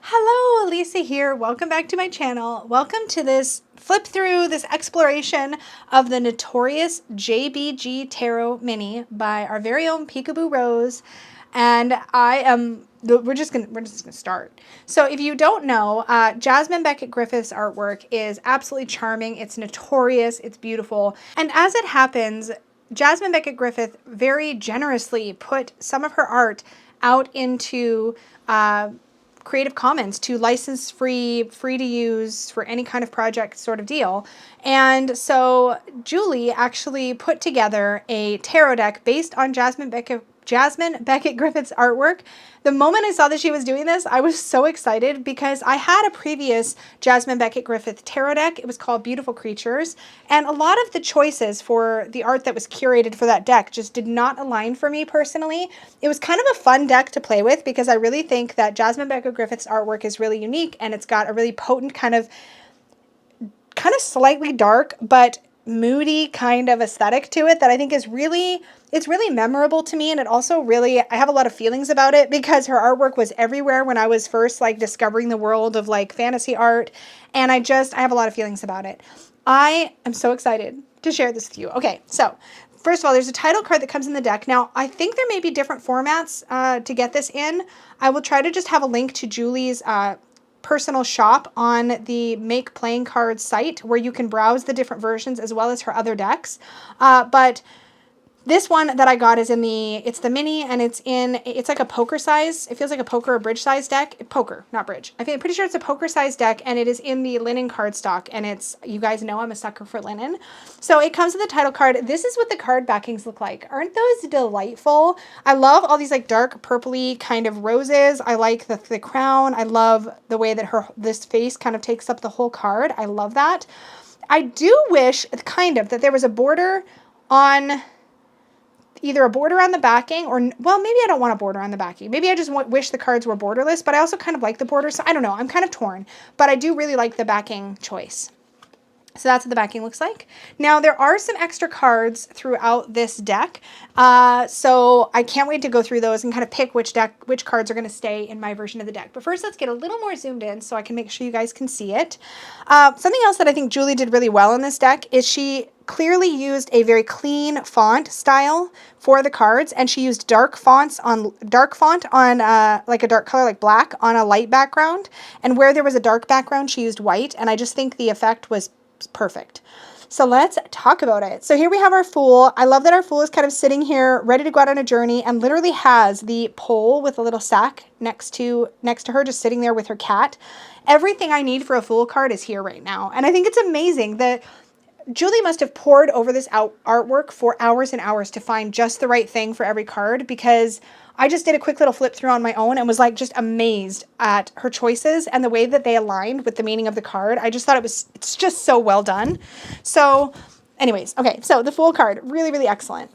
Hello, Lisa here. Welcome back to my channel. Welcome to this flip through, this exploration of the Notorious JBG Tarot Mini by our very own Peekaboo Rose. And we're just gonna start. So if you don't know, Jasmine Beckett-Griffith's artwork is absolutely charming. It's notorious. It's beautiful. And as it happens, Jasmine Beckett-Griffith very generously put some of her art out into Creative Commons to license free to use for any kind of project sort of deal. And so Juli actually put together a tarot deck based on Jasmine Beckett-Griffith's artwork. The moment I saw that she was doing this, I was so excited because I had a previous Jasmine Beckett-Griffith tarot deck. It was called Beautiful Creatures. And a lot of the choices for the art that was curated for that deck just did not align for me personally. It was kind of a fun deck to play with because I really think that Jasmine Beckett-Griffith's artwork is really unique and it's got a really potent kind of slightly dark but moody kind of aesthetic to it that I think is really, it's really memorable to me. And it also really, I have a lot of feelings about it because her artwork was everywhere when I was first like discovering the world of like fantasy art. And I have a lot of feelings about it. I am so excited to share this with you. Okay, so first of all, there's a title card that comes in the deck. Now, I think there may be different formats to get this in. I will try to just have a link to Juli's personal shop on the Make Playing Cards site where you can browse the different versions as well as her other decks. But this one that I got is it's the mini, and it's like a poker size. It feels like a poker or bridge size deck. Poker, not bridge. I'm pretty sure it's a poker size deck, and it is in the linen cardstock, and you guys know I'm a sucker for linen. So it comes with the title card. This is what the card backings look like. Aren't those delightful? I love all these like dark purpley kind of roses. I like the crown. I love the way that this face kind of takes up the whole card. I love that. I do wish that there was a border on either a border on the backing or, well, maybe I don't want a border on the backing. Maybe I just wish the cards were borderless, but I also kind of like the border. So I don't know. I'm kind of torn, but I do really like the backing choice. So that's what the backing looks like. Now, there are some extra cards throughout this deck. So I can't wait to go through those and kind of pick which cards are going to stay in my version of the deck. But first, let's get a little more zoomed in so I can make sure you guys can see it. Something else that I think Juli did really well in this deck is she clearly used a very clean font style for the cards, and she used dark font on like a dark color like black on a light background, and where there was a dark background she used white, and I just think the effect was perfect. So let's talk about it. So here we have our Fool. I love that our Fool is kind of sitting here ready to go out on a journey and literally has the pole with a little sack next to her, just sitting there with her cat. Everything I need for a Fool card is here right now, and I think it's amazing that Juli must have pored over this artwork for hours and hours to find just the right thing for every card, because I just did a quick little flip through on my own and was like just amazed at her choices and the way that they aligned with the meaning of the card. I just thought it's just so well done. So anyways, okay, so the Fool card, really, really excellent.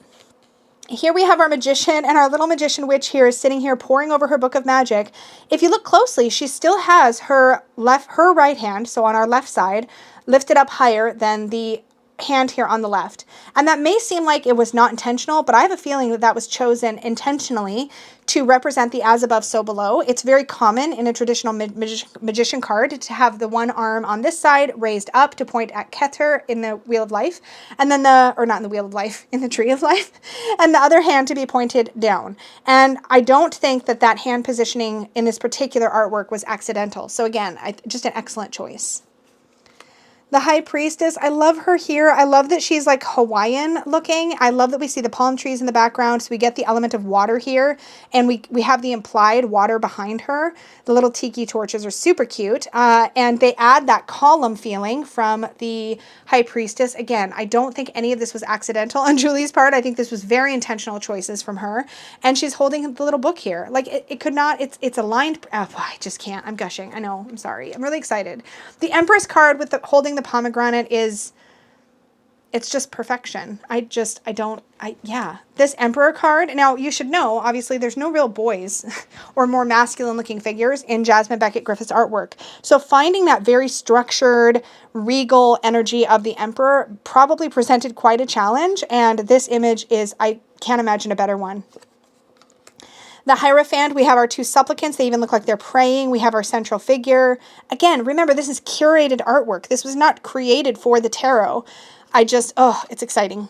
Here we have our magician, and our little magician witch here is sitting here poring over her book of magic. If you look closely, she still has her right hand, so on our left side, lifted up higher than the hand here on the left. And that may seem like it was not intentional, but I have a feeling that that was chosen intentionally to represent the as above, so below. It's very common in a traditional magician card to have the one arm on this side raised up to point at Keter in the Wheel of Life, and then or not in the Wheel of Life, in the Tree of Life, and the other hand to be pointed down. And I don't think that that hand positioning in this particular artwork was accidental. So again, just an excellent choice. The High Priestess, I love her here. I love that she's like Hawaiian looking. I love that we see the palm trees in the background. So we get the element of water here, and we have the implied water behind her. The little tiki torches are super cute. And they add that column feeling from the High Priestess. Again, I don't think any of this was accidental on Juli's part. I think this was very intentional choices from her. And she's holding the little book here. Like it could not, it's aligned. Oh, I just can't. I'm gushing. I know. I'm sorry. I'm really excited. The Empress card with holding the pomegranate it's just perfection. Yeah, this Emperor card. Now you should know, obviously there's no real boys or more masculine looking figures in Jasmine Beckett-Griffith's artwork. So finding that very structured, regal energy of the Emperor probably presented quite a challenge. And this image I can't imagine a better one. The Hierophant, we have our two supplicants. They even look like they're praying. We have our central figure. Again, remember, this is curated artwork. This was not created for the tarot. Oh, it's exciting.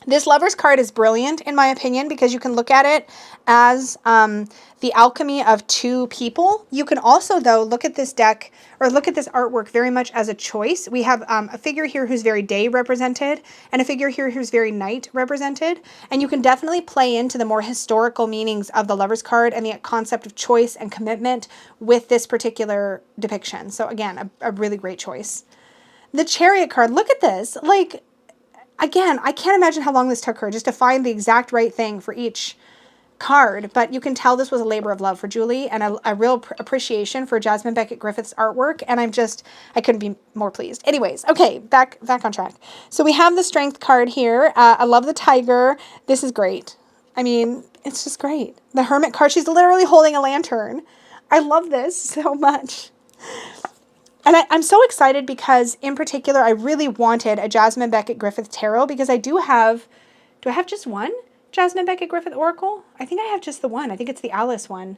This Lover's card is brilliant, in my opinion, because you can look at it as the alchemy of two people. You can also, though, look at this deck, or look at this artwork very much as a choice. We have a figure here who's very day represented, and a figure here who's very night represented. And you can definitely play into the more historical meanings of the Lover's card and the concept of choice and commitment with this particular depiction. So again, a really great choice. The Chariot card, look at this. Like, again, I can't imagine how long this took her just to find the exact right thing for each card, but you can tell this was a labor of love for Juli and a real appreciation for Jasmine Beckett-Griffith's artwork, and I couldn't be more pleased. Anyways, okay, back on track. So we have the Strength card here. I love the tiger. This is great. I mean, it's just great. The Hermit card, she's literally holding a lantern. I love this so much. And I'm so excited because, in particular, I really wanted a Jasmine Beckett-Griffith tarot because I do I have just one Jasmine Beckett-Griffith oracle? I think I have just the one. I think it's the Alice one.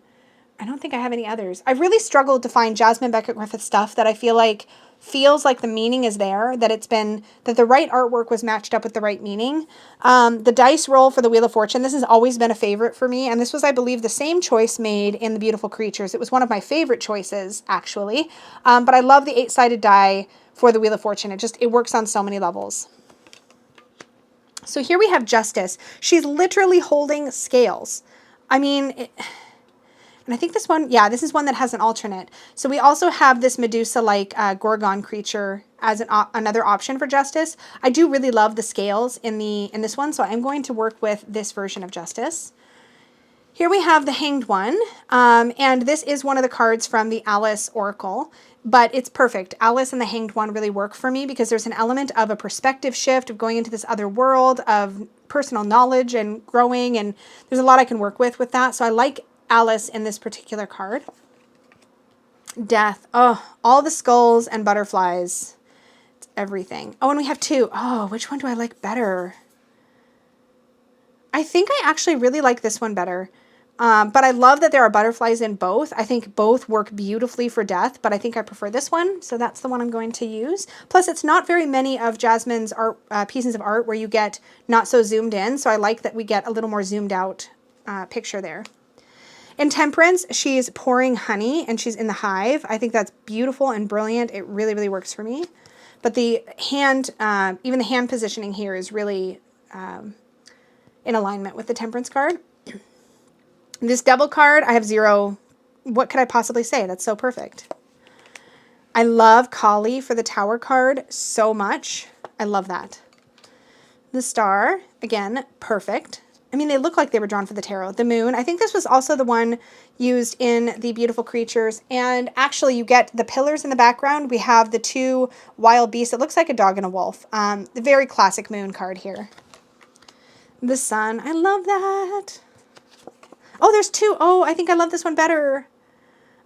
I don't think I have any others. I've really struggled to find Jasmine Beckett-Griffith stuff that I feel like feels like the meaning is there, that the right artwork was matched up with the right meaning. The dice roll for the Wheel of Fortune, this has always been a favorite for me, and this was, I believe, the same choice made in the Beautiful Creatures. It was one of my favorite choices, actually, but I love the 8-sided die for the Wheel of Fortune. It works on so many levels. So here we have Justice. She's literally holding scales. I mean, and I think this one, yeah, this is one that has an alternate. So we also have this Medusa-like Gorgon creature as another option for Justice. I do really love the scales in this one, so I'm going to work with this version of Justice. Here we have the Hanged One, and this is one of the cards from the Alice Oracle, but it's perfect. Alice and the Hanged One really work for me because there's an element of a perspective shift, of going into this other world, of personal knowledge and growing, and there's a lot I can work with that, so I like Alice in this particular card. Death. Oh, all the skulls and butterflies. It's everything. Oh, and we have two. Oh, which one do I like better? I think I actually really like this one better. But I love that there are butterflies in both. I think both work beautifully for death, but I think I prefer this one. So that's the one I'm going to use. Plus, it's not very many of Jasmine's art, pieces of art where you get not so zoomed in. So I like that we get a little more zoomed out picture there. In Temperance, she's pouring honey and she's in the hive. I think that's beautiful and brilliant. It really, really works for me. But the hand, even the hand positioning here is really in alignment with the Temperance card. This Devil card, I have zero. What could I possibly say? That's so perfect. I love Kali for the Tower card so much. I love that. The Star, again, perfect. I mean, they look like they were drawn for the tarot. The Moon, I think this was also the one used in the Beautiful Creatures. And actually, you get the pillars in the background. We have the two wild beasts. It looks like a dog and a wolf. The very classic Moon card here. The Sun, I love that. Oh, there's two. Oh, I think I love this one better.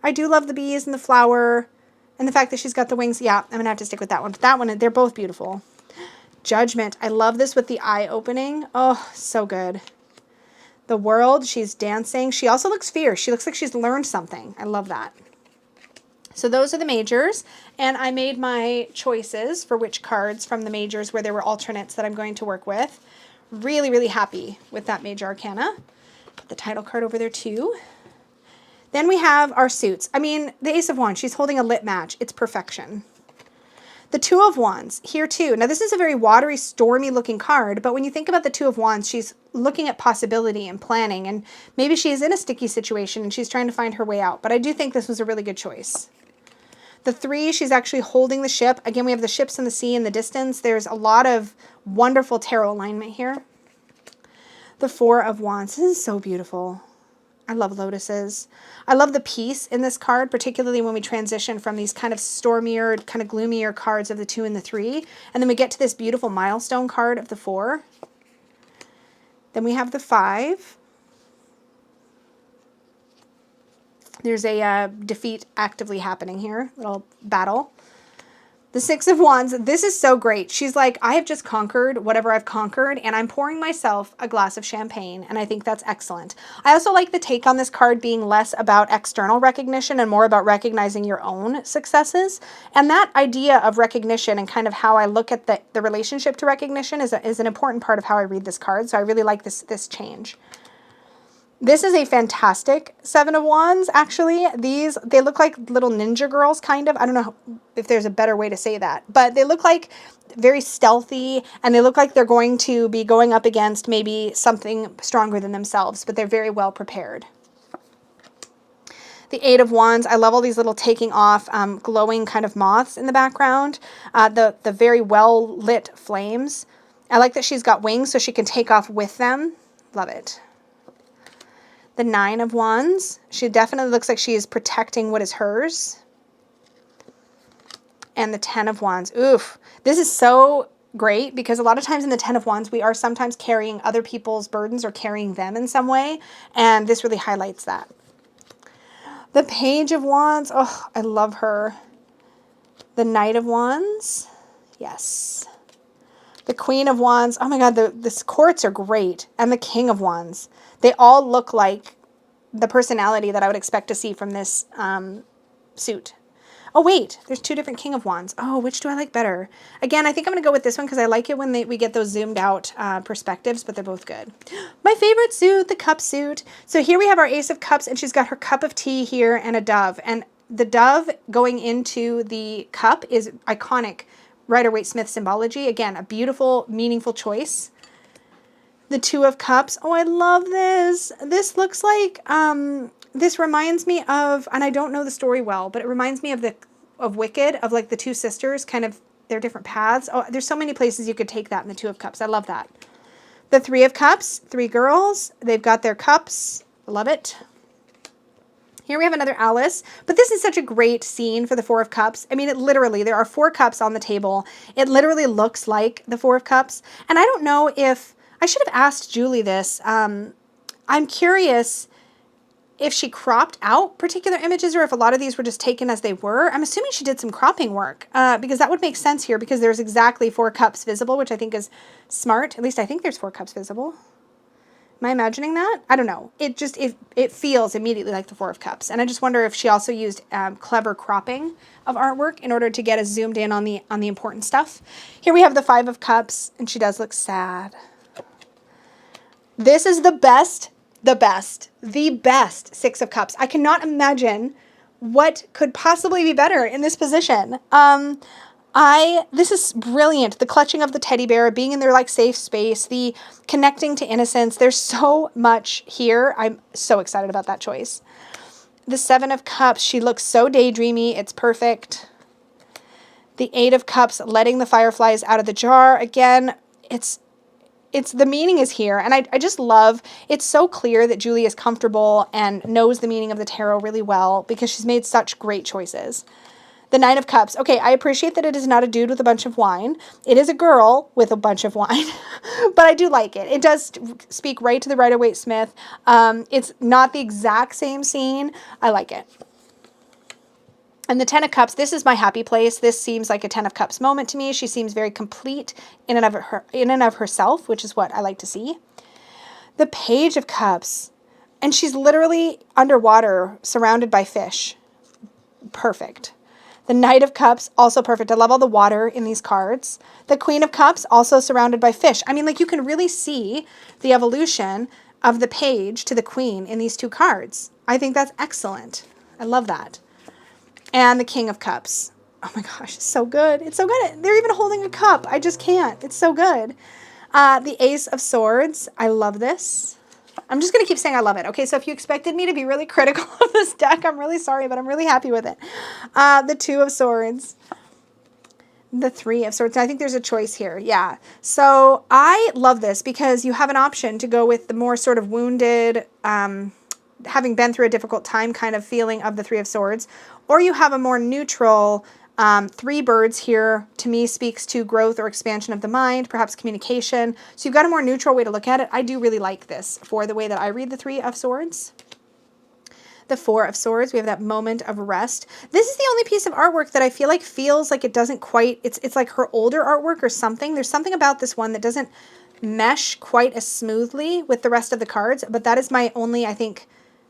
I do love the bees and the flower and the fact that she's got the wings. Yeah, I'm going to have to stick with that one. But that one, they're both beautiful. Judgment. I love this with the eye opening. Oh, so good. The World. She's dancing. She also looks fierce. She looks like she's learned something. I love that. So those are the majors. And I made my choices for which cards from the majors where there were alternates that I'm going to work with. Really, really happy with that Major Arcana. Put the title card over there too. Then we have our suits. I mean, the Ace of Wands, she's holding a lit match. It's perfection. The Two of Wands, here too. Now this is a very watery, stormy looking card, but when you think about the Two of Wands, she's looking at possibility and planning, and maybe she's in a sticky situation and she's trying to find her way out, but I do think this was a really good choice. The Three, she's actually holding the ship. Again, we have the ships in the sea in the distance. There's a lot of wonderful tarot alignment here. The Four of Wands. This is so beautiful. I love lotuses. I love the peace in this card, particularly when we transition from these kind of stormier, kind of gloomier cards of the Two and the Three. And then we get to this beautiful milestone card of the Four. Then we have the Five. There's a defeat actively happening here, little battle. The Six of Wands, this is so great. She's like, I have just conquered whatever I've conquered, and I'm pouring myself a glass of champagne, and I think that's excellent. I also like the take on this card being less about external recognition and more about recognizing your own successes. And that idea of recognition and kind of how I look at the relationship to recognition is an important part of how I read this card, so I really like this change. This is a fantastic Seven of Wands, actually. They look like little ninja girls, kind of. I don't know if there's a better way to say that. But they look like very stealthy, and they look like they're going to be going up against maybe something stronger than themselves, but they're very well prepared. The Eight of Wands, I love all these little taking off, glowing kind of moths in the background. The very well-lit flames. I like that she's got wings so she can take off with them. Love it. The Nine of Wands, she definitely looks like she is protecting what is hers. And the Ten of Wands, oof. This is so great because a lot of times in the Ten of Wands, we are sometimes carrying other people's burdens or carrying them in some way. And this really highlights that. The Page of Wands, oh, I love her. The Knight of Wands, yes. The Queen of Wands, oh my God, the courts are great. And the King of Wands. They all look like the personality that I would expect to see from this suit. Oh, wait, there's two different King of Wands. Oh, which do I like better? Again, I think I'm going to go with this one because I like it when we get those zoomed out perspectives, but they're both good. My favorite suit, the Cup suit. So here we have our Ace of Cups, and she's got her cup of tea here and a dove. And the dove going into the cup is iconic Rider-Waite-Smith symbology. Again, a beautiful, meaningful choice. The Two of Cups. Oh, I love this. This looks like, this reminds me of, and I don't know the story well, but it reminds me of Wicked, of like the two sisters, kind of their different paths. Oh, there's so many places you could take that in the Two of Cups. I love that. The Three of Cups, three girls. They've got their cups. I love it. Here we have another Alice, but this is such a great scene for the Four of Cups. I mean, it literally, there are four cups on the table. It literally looks like the Four of Cups. And I don't know if, I should have asked Juli this. I'm curious if she cropped out particular images or if a lot of these were just taken as they were. I'm assuming she did some cropping work because that would make sense here because there's exactly four cups visible, which I think is smart. At least I think there's four cups visible. Am I imagining that? I don't know. It feels immediately like the Four of Cups. And I just wonder if she also used clever cropping of artwork in order to get us zoomed in on the important stuff. Here we have the Five of Cups, and she does look sad. This is the best Six of Cups. I cannot imagine what could possibly be better in this position. This is brilliant. The clutching of the teddy bear, being in their like safe space, the connecting to innocence. There's so much here. I'm so excited about that choice. The Seven of Cups, she looks so daydreamy. It's perfect. The Eight of Cups, letting the fireflies out of the jar. Again, the meaning is here. And I just love, it's so clear that Juli is comfortable and knows the meaning of the tarot really well because she's made such great choices. The Nine of Cups. Okay, I appreciate that it is not a dude with a bunch of wine. It is a girl with a bunch of wine, but I do like it. It does speak right to the Rider-Waite-Smith. It's not the exact same scene. I like it. And the Ten of Cups, this is my happy place. This seems like a Ten of Cups moment to me. She seems very complete in and of herself, which is what I like to see. The Page of Cups, and she's literally underwater, surrounded by fish. Perfect. The Knight of Cups, also perfect. I love all the water in these cards. The Queen of Cups, also surrounded by fish. I mean, like you can really see the evolution of the Page to the Queen in these two cards. I think that's excellent. I love that. And the King of Cups. Oh my gosh, it's so good. It's so good. They're even holding a cup. I just can't. It's so good. The Ace of Swords. I love this. I'm just going to keep saying I love it. Okay, so if you expected me to be really critical of this deck, I'm really sorry, but I'm really happy with it. The Two of Swords. The Three of Swords. I think there's a choice here. Yeah. So I love this because you have an option to go with the more sort of wounded, having been through a difficult time kind of feeling of the Three of Swords. Or you have a more neutral, three birds here, to me, speaks to growth or expansion of the mind, perhaps communication. So you've got a more neutral way to look at it. I do really like this for the way that I read the Three of Swords. The Four of Swords, we have that moment of rest. This is the only piece of artwork that I feel like feels like it doesn't quite, it's like her older artwork or something. There's something about this one that doesn't mesh quite as smoothly with the rest of the cards, but that is my only, I think,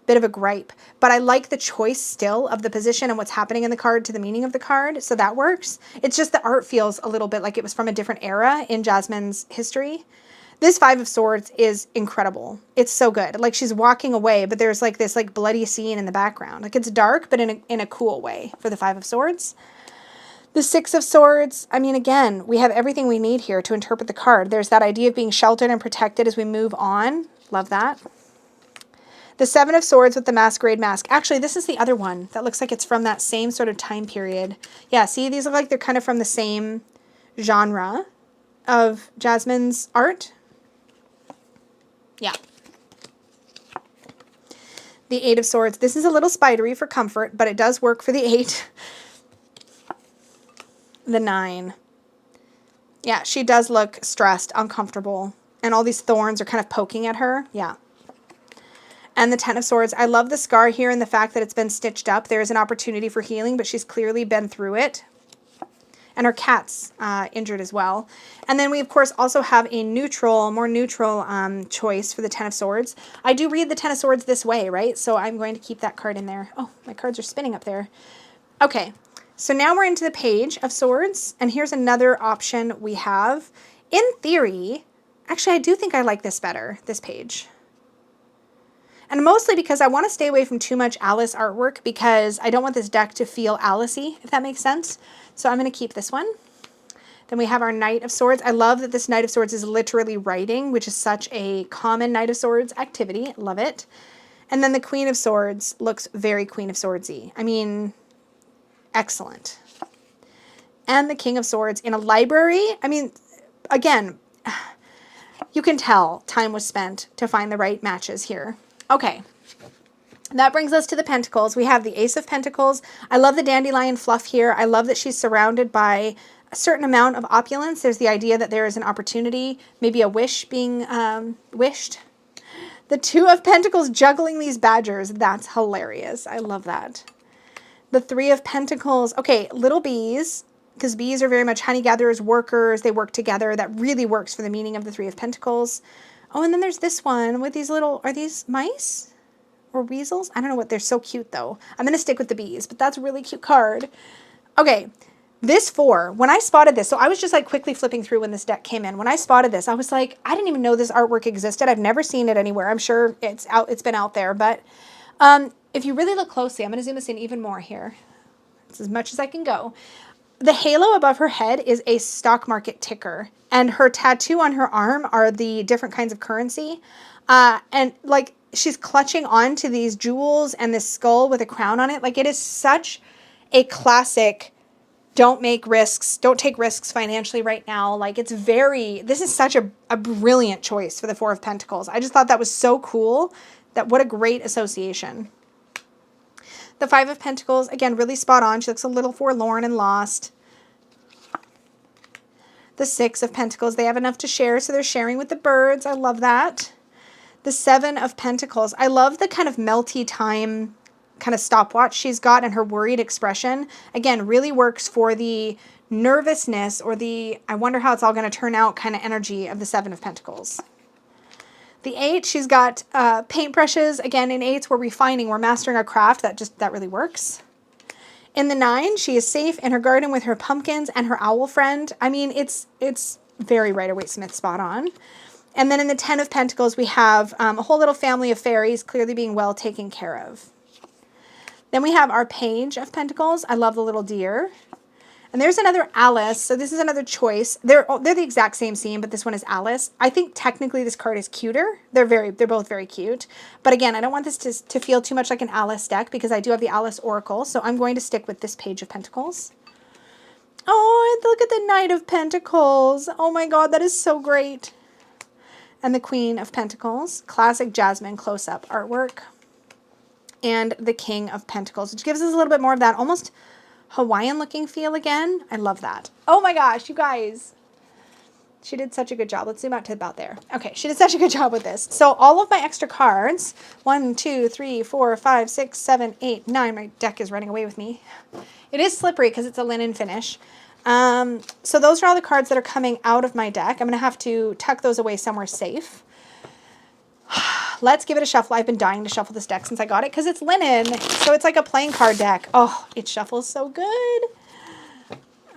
bit of a gripe. But I like the choice still of the position and what's happening in the card to the meaning of the card, so that works. It's just the art feels a little bit like it was from a different era in Jasmine's history. This Five of Swords is incredible. It's so good. Like, she's walking away, but there's like this like bloody scene in the background. Like, it's dark, but in a cool way for the Five of Swords. The Six of Swords, I mean, again, we have everything we need here to interpret the card. There's that idea of being sheltered and protected as we move on. Love that. The Seven of Swords with the masquerade mask. Actually, this is the other one that looks like it's from that same sort of time period. Yeah, see, these look like they're kind of from the same genre of Jasmine's art. Yeah. The Eight of Swords. This is a little spidery for comfort, but it does work for the 8. The 9. Yeah, she does look stressed, uncomfortable, and all these thorns are kind of poking at her. Yeah. And the 10 of Swords. I love the scar here and the fact that it's been stitched up. There is an opportunity for healing, but she's clearly been through it. And her cat's injured as well. And then we, of course, also have a neutral, more neutral choice for the 10 of Swords. I do read the 10 of Swords this way, right? So I'm going to keep that card in there. Oh, my cards are spinning up there. Okay. So now we're into the Page of Swords, and here's another option we have. In theory, actually, I do think I like this better, this page. And mostly because I want to stay away from too much Alice artwork because I don't want this deck to feel Alice-y, if that makes sense. So I'm going to keep this one. Then we have our Knight of Swords. I love that this Knight of Swords is literally writing, which is such a common Knight of Swords activity. Love it. And then the Queen of Swords looks very Queen of Swords-y. I mean, excellent. And the King of Swords in a library. I mean, again, you can tell time was spent to find the right matches here. Okay, that brings us to the Pentacles. We have the Ace of Pentacles. I love the dandelion fluff here. I love that she's surrounded by a certain amount of opulence. There's the idea that there is an opportunity, maybe a wish being wished. The Two of Pentacles juggling these badgers. That's hilarious. I love that. The Three of Pentacles. Okay, little bees, because bees are very much honey gatherers, workers. They work together. That really works for the meaning of the Three of Pentacles. Oh, and then there's this one with these little, are these mice or weasels? I don't know what, they're so cute though. I'm going to stick with the bees, but that's a really cute card. Okay, this 4, when I spotted this, so I was just like quickly flipping through when this deck came in. When I spotted this, I was like, I didn't even know this artwork existed. I've never seen it anywhere. I'm sure it's been out there, but if you really look closely, I'm going to zoom this in even more here. It's as much as I can go. The halo above her head is a stock market ticker, and her tattoo on her arm are the different kinds of currency. And like she's clutching on to these jewels and this skull with a crown on it. Like, it is such a classic, don't take risks financially right now. Like, this is such a brilliant choice for the Four of Pentacles. I just thought that was so cool. What a great association. The Five of Pentacles, again, really spot on. She looks a little forlorn and lost. The Six of Pentacles, they have enough to share, so they're sharing with the birds. I love that. The Seven of Pentacles. I love the kind of melty time kind of stopwatch she's got and her worried expression. Again, really works for the nervousness or the I wonder how it's all going to turn out kind of energy of the Seven of Pentacles. The 8, she's got paintbrushes. Again, in 8s, we're refining, we're mastering our craft. That really works. In the 9, she is safe in her garden with her pumpkins and her owl friend. I mean, it's very Rider-Waite-Smith spot on. And then in the 10 of Pentacles, we have a whole little family of fairies clearly being well taken care of. Then we have our Page of Pentacles. I love the little deer. And there's another Alice. So this is another choice. They're the exact same scene, but this one is Alice. I think technically this card is cuter. They're both very cute. But again, I don't want this to feel too much like an Alice deck because I do have the Alice Oracle. So I'm going to stick with this Page of Pentacles. Oh, look at the Knight of Pentacles. Oh my God, that is so great. And the Queen of Pentacles. Classic Jasmine close-up artwork. And the King of Pentacles, which gives us a little bit more of that almost Hawaiian looking feel again. I love that. Oh my gosh, you guys. She did such a good job. Let's zoom out to about there. Okay, she did such a good job with this. So all of my extra cards, 1, 2, 3, 4, 5, 6, 7, 8, 9. My deck is running away with me. It is slippery because it's a linen finish. So those are all the cards that are coming out of my deck. I'm going to have to tuck those away somewhere safe. Let's give it a shuffle. I've been dying to shuffle this deck since I got it because it's linen. So it's like a playing card deck. Oh, it shuffles so good.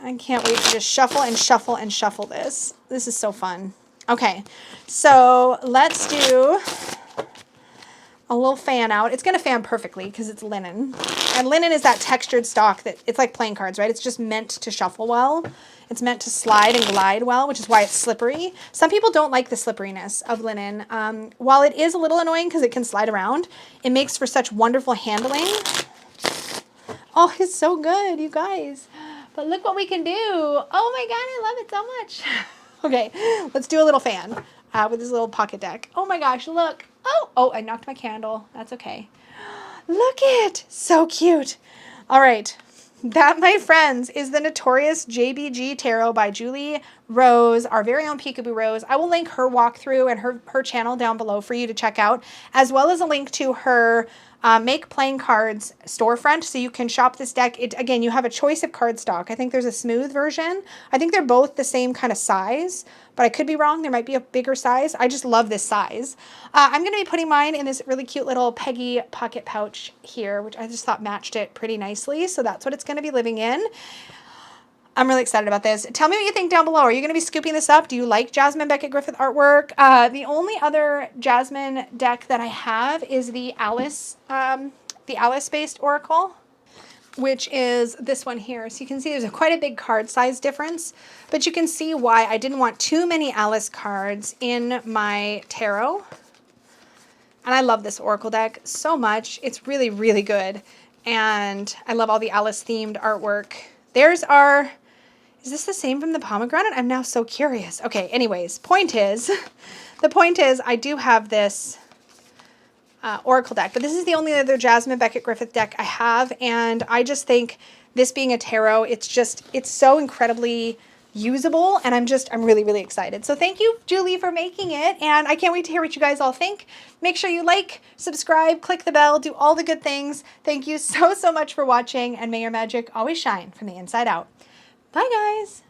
I can't wait to just shuffle and shuffle and shuffle this. This is so fun. Okay, so let's do a little fan out. It's going to fan perfectly because it's linen. And linen is that textured stock that it's like playing cards, right? It's just meant to shuffle well. It's meant to slide and glide well, which is why it's slippery. Some people don't like the slipperiness of linen. While it is a little annoying because it can slide around, it makes for such wonderful handling. Oh, it's so good, you guys. But look what we can do. Oh my God, I love it so much. Okay, let's do a little fan with this little pocket deck. Oh my gosh, look. Oh, I knocked my candle. That's okay. Look it. So cute. All right. That, my friends, is the Notorious JBG Tarot by Juli Rose, our very own Peekaboo Rose. I will link her walkthrough and her channel down below for you to check out, as well as a link to her Make Playing Cards storefront, so you can shop this deck. Again, you have a choice of cardstock. I think there's a smooth version. I think they're both the same kind of size, but I could be wrong. There might be a bigger size. I just love this size. I'm going to be putting mine in this really cute little Peggy pocket pouch here, which I just thought matched it pretty nicely. So that's what it's going to be living in. I'm really excited about this. Tell me what you think down below. Are you going to be scooping this up? Do you like Jasmine Beckett-Griffith artwork? The only other Jasmine deck that I have is the Alice-based Oracle, which is this one here. So you can see there's quite a big card size difference, but you can see why I didn't want too many Alice cards in my tarot. And I love this Oracle deck so much. It's really, really good. And I love all the Alice themed artwork. There's our... Is this the same from the pomegranate? I'm now so curious. Okay, anyways, the point is I do have this Oracle deck, but this is the only other Jasmine Beckett-Griffith deck I have, and I just think this being a tarot, it's so incredibly usable, and I'm really, really excited. So thank you, Juli, for making it, and I can't wait to hear what you guys all think. Make sure you like, subscribe, click the bell, do all the good things. Thank you so, so much for watching, and may your magic always shine from the inside out. Bye, guys.